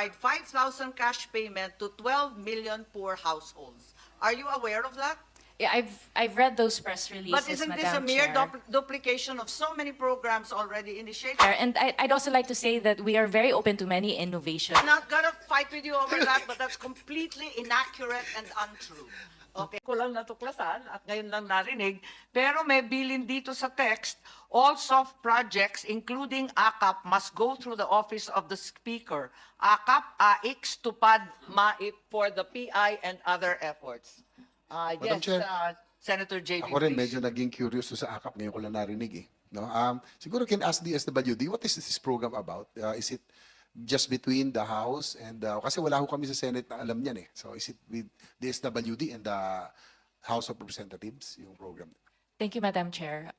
provide 5,000 cash payment to 12 million poor households. Are you aware of that? Yeah, I've read those press releases, But isn't this a Madam mere Chair. duplication of so many programs already initiated? And I'd also like to say that we are very open to many innovations. I'm not gonna fight with you over that, but that's completely inaccurate and untrue. Okay. Ko lang natuklasan at ngayon lang narinig, pero may bilin dito sa text, all soft projects including AKAP must go through the office of the Speaker. AKAP, AIX, tupad, MAIP for the PI and other efforts. Madam Chair, Senator JB, ako rin please. medyo naging curious sa AKAP ngayon ko lang narinig eh. No? Siguro can ask DSWD, what is this program about? Is it just between the House and kasi wala ho kami sa Senate na alam niyan eh. So is it with DSWD and the House of Representatives yung program? Thank you, Madam Chair.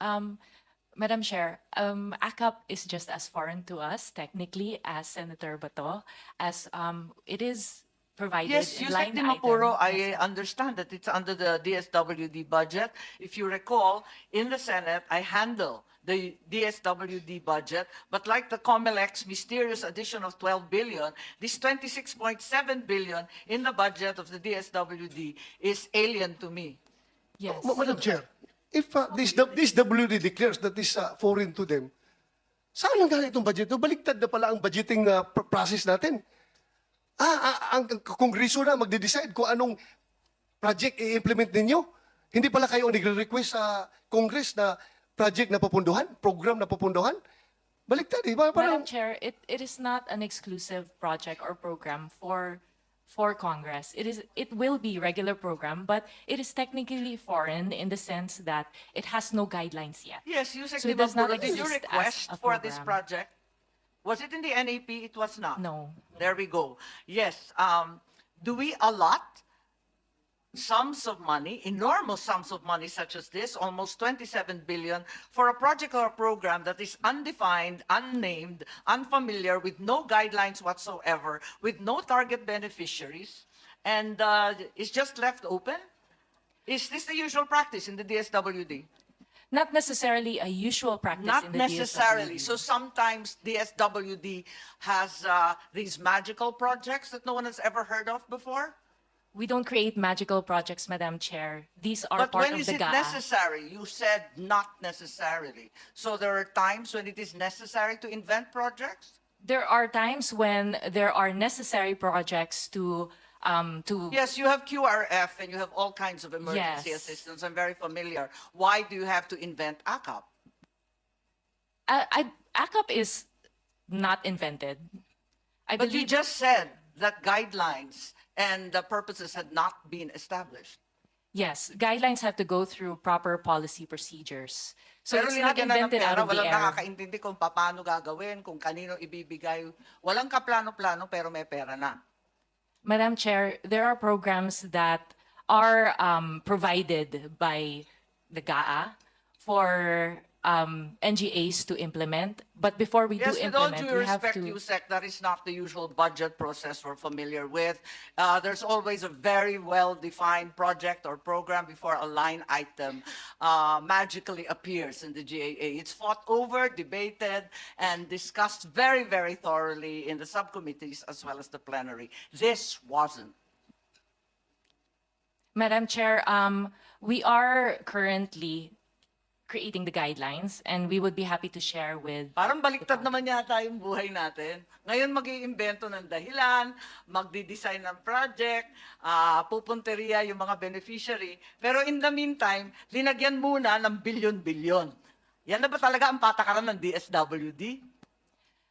Madam Chair, AKAP is just as foreign to us, technically, as Senator Bato, as it is provided Yes, in Usec line Dimaporo, item. I understand that it's under the DSWD budget. If you recall, in the Senate, I handle the DSWD budget, but like the COMELEC's mysterious addition of 12 billion, this 26.7 billion in the budget of the DSWD is alien to me. Yes. Madam Chair, if this WD declares that is foreign to them, saan ang galing itong budget? Baliktad na pala ang budgeting process natin. Ang Kongreso na magde-decide kung anong project i-implement ninyo. Hindi pala kayo nagre-request sa Congress na project na pupunduhan, program na pupunduhan. Baliktad, di ba? Madam Chair, it is not an exclusive project or program for Congress. It will be regular program, but it is technically foreign in the sense that it has no guidelines yet. Yes, Usec So it does not Dimaporo, did you exist as request a for this program. project? Was it in the NAP? It was not. No. There we go. Yes. Do we allot sums of money, enormous sums of money such as this, almost 27 billion, for a project or a program that is undefined, unnamed, unfamiliar, with no guidelines whatsoever, with no target beneficiaries, and is just left open? Is this the usual practice in the DSWD? Not necessarily a usual practice Not in the necessarily. DSWD. So sometimes DSWD has these magical projects that no one has ever heard of before. We don't create magical projects, Madam Chair. These are But part when of is the it GAA. necessary? You said not necessarily. So there are times when it is necessary to invent projects? There are times when there are necessary projects to Yes, you have QRF and you have all kinds of emergency Yes. assistance. I'm very familiar. Why do you have to invent AKAP? AKAP is not invented. I But you believe just said that guidelines and the purposes had not been established. yes, guidelines have to go through proper policy procedures. So Pero it's not linagyan na ng invented out pera, of the walang air. nakakaintindi kung paano gagawin, kung kanino ibibigay. Walang kaplano-plano pero may pera na. Madam Chair, there are programs that are provided by the GAA for NGAs to implement. But before we Yes, do with all implement, due we have respect, to... Usec, that is not the usual budget process we're familiar with. There's always a very well-defined project or program before a line item magically appears in the GAA. It's fought over, debated, and discussed very, very thoroughly in the subcommittees as well as the plenary. This wasn't. Madam Chair, we are currently creating the guidelines, and we would be happy to share with... Parang baliktad naman yata yung buhay natin. Ngayon mag-iimbento ng dahilan, magdi-design ng project, pupunteriya yung mga beneficiary. Pero in the meantime, linagyan muna ng bilyon-bilyon. Yan na ba talaga ang patakaran ng DSWD?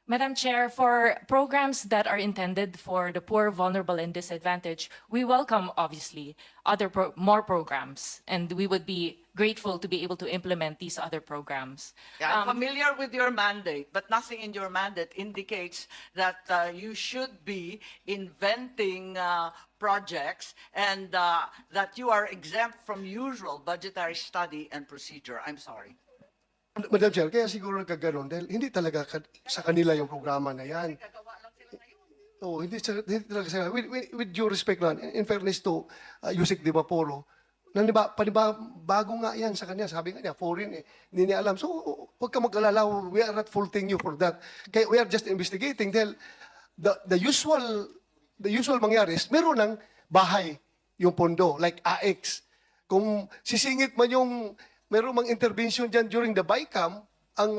Madam Chair, for programs that are intended for the poor, vulnerable, and disadvantaged, we welcome, obviously, more programs, and we would be grateful to be able to implement these other programs. Yeah, I'm familiar with your mandate, but nothing in your mandate indicates that you should be inventing projects and that you are exempt from usual budgetary study and procedure. I'm sorry. Madam Chair, kaya siguro nagkaganon dahil hindi talaga sa kanila yung programa na yan. Oh, hindi talaga sa with due respect lang, in fairness to Usec.Dimaporo, bago nga yan sa kanya, sabi nga niya, foreign hindi niya alam. So, huwag ka mag-alala, we are not faulting you for that. Kaya we are just investigating dahil the usual mangyari is meron ng bahay yung pondo, like AX. Kung sisingit man yung meron mang intervention dyan during the BICAM, ang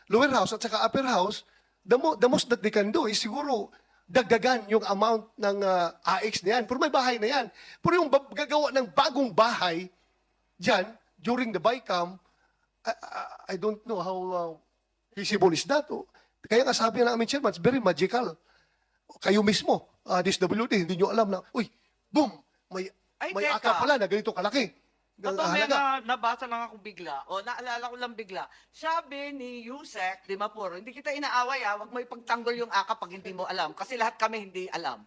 lower house at saka upper house, the most that they can do is siguro dagdagan yung amount ng AX na yan. Pero may bahay na yan. Pero yung gagawa ng bagong bahay dyan during the BICAM, I don't know how feasible is that. Kaya nga sabi ng aming chairman, it's very magical. Kayo mismo, DSWD, hindi nyo alam na, uy, boom, may teka. AKAP pala na ganito kalaki. Totoo, may nabasa lang ako bigla, o naalala ko lang bigla. Sabi ni Usec.Dimaporo, hindi kita inaaway huwag mo ipagtanggol yung AKAP pag hindi mo alam. Kasi lahat kami hindi alam.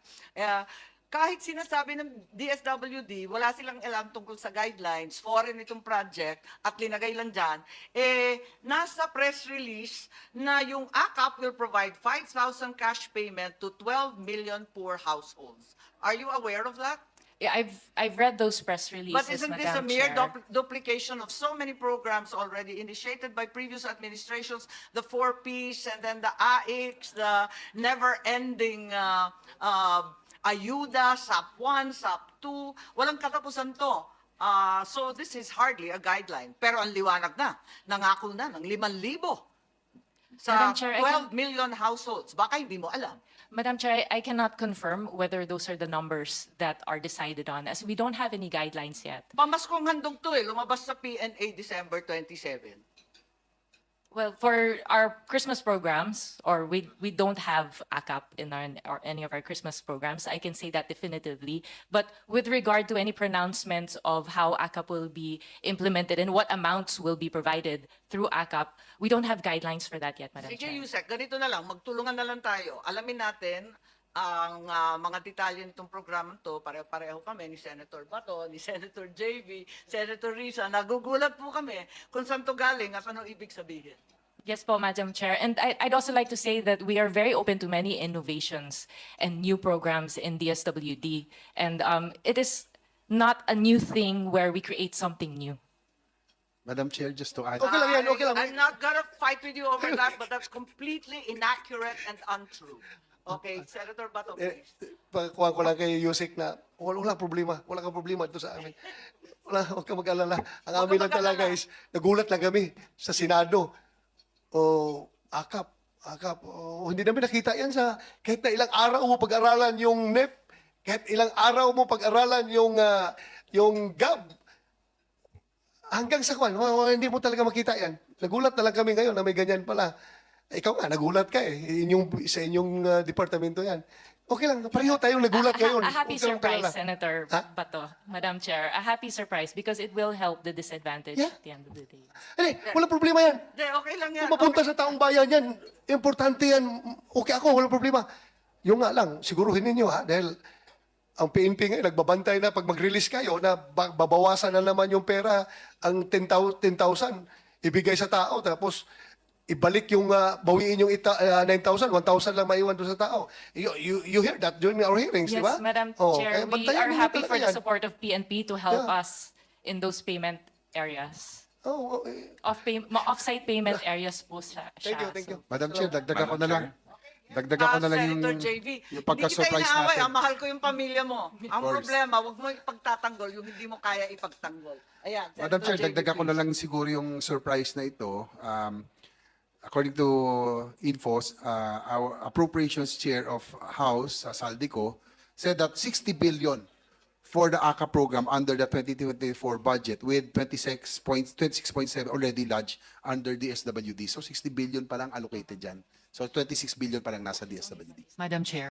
Kahit sinasabi ng DSWD, wala silang alam tungkol sa guidelines, foreign itong project, at linagay lang dyan, nasa press release na yung AKAP will provide 5,000 cash payment to 12 million poor households. Are you aware of that? Yeah, I've read those press releases, But isn't this a Madam mere Chair. duplication of so many programs already initiated by previous administrations, the 4Ps and then the AIX, the never-ending ayuda, SAP 1, SAP 2, walang katapusan to. So this is hardly a guideline. Pero ang liwanag na, nangako na ng 5,000 sa Madam Chair, 12 million households. Baka hindi mo alam. Madam Chair, I cannot confirm whether those are the numbers that are decided on, as we don't have any guidelines yet. Pamaskong handog to lumabas sa PNA December 27. Well, for our Christmas programs, or we don't have AKAP in or any of our Christmas programs, I can say that definitively. But with regard to any pronouncements of how AKAP will be implemented and what amounts will be provided through AKAP, we don't have guidelines for that yet, Madam Sige, Chair. Usec, ganito na lang, magtulungan na lang tayo. Alamin natin ang mga detalye nitong programa to. Pareho kami ni Senator Bato, ni Senator JV, Senator Risa. Nagugulat po kami kung saan to galing at anong ibig sabihin. Yes po, Madam Chair. And I'd also like to say that we are very open to many innovations and new programs in DSWD. And it is not a new thing where we create something new. Madam Chair, just to add. Okay lang yan, okay lang. I'm not gonna fight with you over that, but that's completely inaccurate and untrue. Okay, Senator Bato, please. Pagkuhan ko lang kay Usec na walang problema. Wala kang problema ito sa amin. Huwag kang mag-alala. Ang Huwag amin kang lang talaga mag-alala. is, nagulat lang kami sa Senado. AKAP. Hindi namin nakita yan sa kahit na ilang araw mo pag-aralan yung NEP, kahit ilang araw mo pag-aralan yung GAB. Hanggang sa kwan, hindi mo talaga makita yan. Nagulat na lang kami ngayon na may ganyan pala. Ikaw nga, nagulat ka sa inyong departamento yan. Okay lang, pareho tayong nagulat ngayon. A happy Huwag kang surprise, mag-alala. Senator Ha? Bato, Madam Chair. A happy surprise because it will help the disadvantaged Yeah. at the end of the day. Walang problema yan. Hindi, okay lang yan. Kung mapunta sa taong bayan yan, importante yan. Okay ako, walang problema. Yung nga lang, siguruhin ninyo dahil ang PNP ngayon, nagbabantay na pag mag-release kayo na babawasan na naman yung pera, ang 10,000 ibigay sa tao, tapos ibalik yung, bawiin yung 9,000, 1,000 lang maiwan doon sa tao. You hear that during our hearings, di ba? Yes, Madam kaya Chair, we bantayan are ninyo happy talaga for the yan. support of PNP to help Yeah. us in those payment areas. Okay. Off-site payment areas po siya. Thank you. Madam Chair, dagdagan ko na lang. Dagdagan ko na lang yung, Senator JV, yung hindi kita pagka-surprise inaaway, natin. mahal ko yung pamilya mo. Ang course. problema, wag mo ipagtatanggol yung hindi mo kaya ipagtanggol. Ayan, Madam Senator Chair, JV, dagdagan ko na please. lang siguro yung surprise na ito. According to Infos, our appropriations chair of House, Saldico, said that 60 billion for the AKAP program under the 2024 budget with 26.7 already lodged under DSWD. So 60 billion pa lang allocated dyan. So 26 billion pa lang nasa DSWD. Madam Chair.